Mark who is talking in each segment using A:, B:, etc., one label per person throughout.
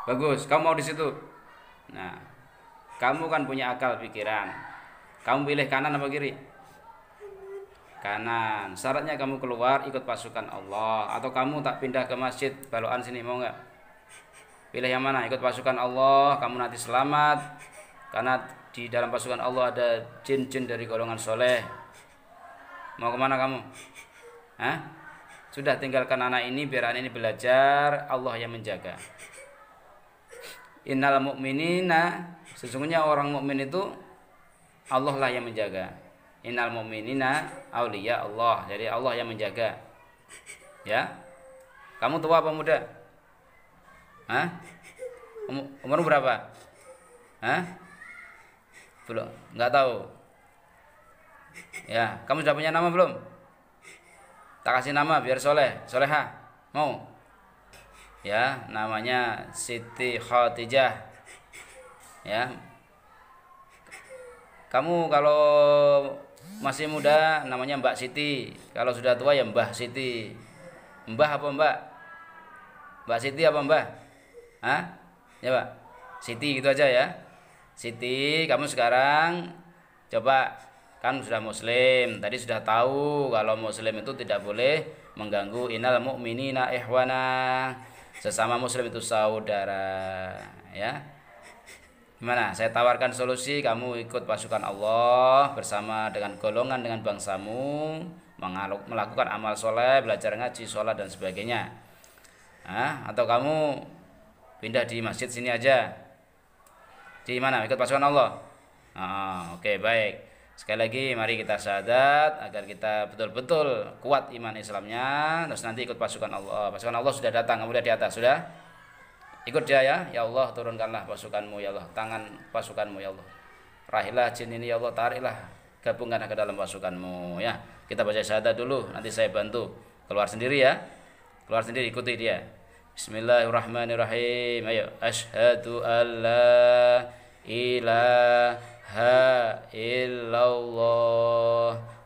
A: Bagus, kamu mau di situ. Nah, kamu kan punya akal pikiran. Kamu pilih kanan apa kiri? Kanan. Syaratnya kamu keluar ikut pasukan Allah, atau kamu tak pindah ke masjid Baloan sini, mau nggak? Pilih yang mana? Ikut pasukan Allah, kamu nanti selamat karena di dalam pasukan Allah ada jin-jin dari golongan soleh. Mau kemana kamu? Hah? Sudah, tinggalkan anak ini, biar anak ini belajar, Allah yang menjaga. Innal mu'minina, sesungguhnya orang mukmin itu Allah lah yang menjaga. Innal mu'minina auliya Allah, jadi Allah yang menjaga. Ya. Kamu tua apa muda? Hah? Umur berapa? Hah? Belum, enggak tahu. Ya, kamu sudah punya nama belum? Tak kasih nama biar soleh, soleha. Mau? Ya, namanya Siti Khadijah. Ya. Kamu kalau masih muda namanya Mbak Siti. Kalau sudah tua ya Mbah Siti. Mbah apa Mbak? Mbak Siti apa Mbah? Hah? Ya Pak. Siti gitu aja ya. Siti, kamu sekarang coba, kan sudah muslim, tadi sudah tahu kalau muslim itu tidak boleh mengganggu. Innal mu'minina ihwana, sesama muslim itu saudara, ya. Gimana? Saya tawarkan solusi, kamu ikut pasukan Allah bersama dengan golongan dengan bangsamu, melakukan amal soleh, belajar ngaji, sholat dan sebagainya. Atau kamu pindah di masjid sini aja. Di mana? Ikut pasukan Allah. Oke, baik. Sekali lagi mari kita syahadat agar kita betul-betul kuat iman Islamnya, terus nanti ikut pasukan Allah. Pasukan Allah sudah datang, kamu lihat di atas sudah. Ikut dia ya. Ya Allah, turunkanlah pasukanmu ya Allah, tangan pasukanmu ya Allah. Rahilah jin ini ya Allah, tariklah, gabungkanlah ke dalam pasukanmu ya. Kita baca syahadat dulu, nanti saya bantu. Keluar sendiri ya. Keluar sendiri, ikuti dia. Bismillahirrahmanirrahim. Ayo, asyhadu alla ilaha illallah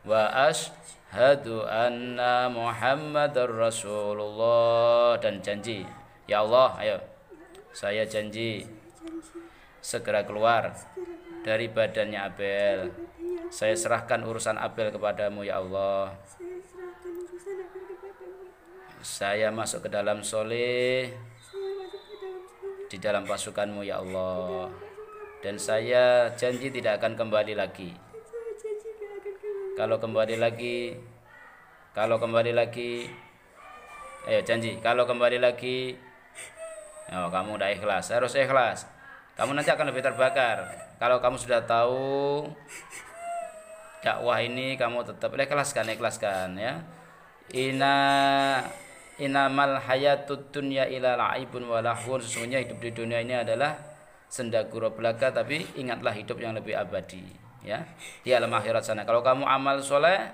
A: wa asyhadu anna Muhammadar Rasulullah, dan janji. Ya Allah, ayo, saya janji segera keluar dari badannya Abel. Saya serahkan urusan Abel kepadamu ya Allah. Saya masuk ke dalam soleh di dalam pasukanmu ya Allah. Dan saya janji tidak akan kembali lagi. Kalau kembali lagi, ayo janji, kalau kembali lagi, kamu udah ikhlas, harus ikhlas. Kamu nanti akan lebih terbakar. Kalau kamu sudah tahu dakwah ini, kamu tetap ikhlaskan ya. Inamal hayatud dunya ila la'ibun wa lahun, sesungguhnya hidup di dunia ini adalah senda gurau belaka, tapi ingatlah hidup yang lebih abadi ya, di alam akhirat sana. Kalau kamu amal soleh,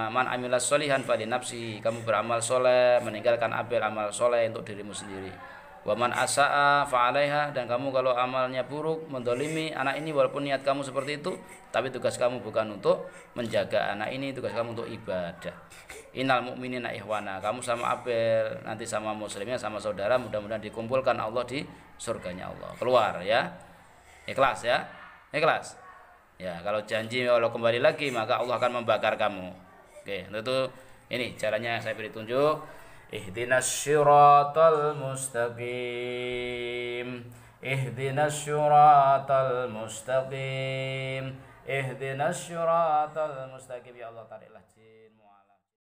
A: man amilas solihan fali nafsi, kamu beramal soleh, meninggalkan Abel amal soleh untuk dirimu sendiri. Wa man asa'a fa 'alaiha, dan kamu kalau amalnya buruk, mendolimi anak ini, walaupun niat kamu seperti itu, tapi tugas kamu bukan untuk menjaga anak ini, tugas kamu untuk ibadah. Innal mu'minina ihwana, kamu sama Abel, nanti sama muslimnya, sama saudara, mudah-mudahan dikumpulkan Allah di surganya Allah. Keluar ya, ikhlas ya, ikhlas ya. Kalau janji kalau kembali lagi, maka Allah akan membakar kamu. Oke, itu ini caranya saya beri tunjuk. Ihdinas syiratal mustaqim, ihdinas syiratal mustaqim, ihdinas syiratal mustaqim. Ya Allah, tariklah jin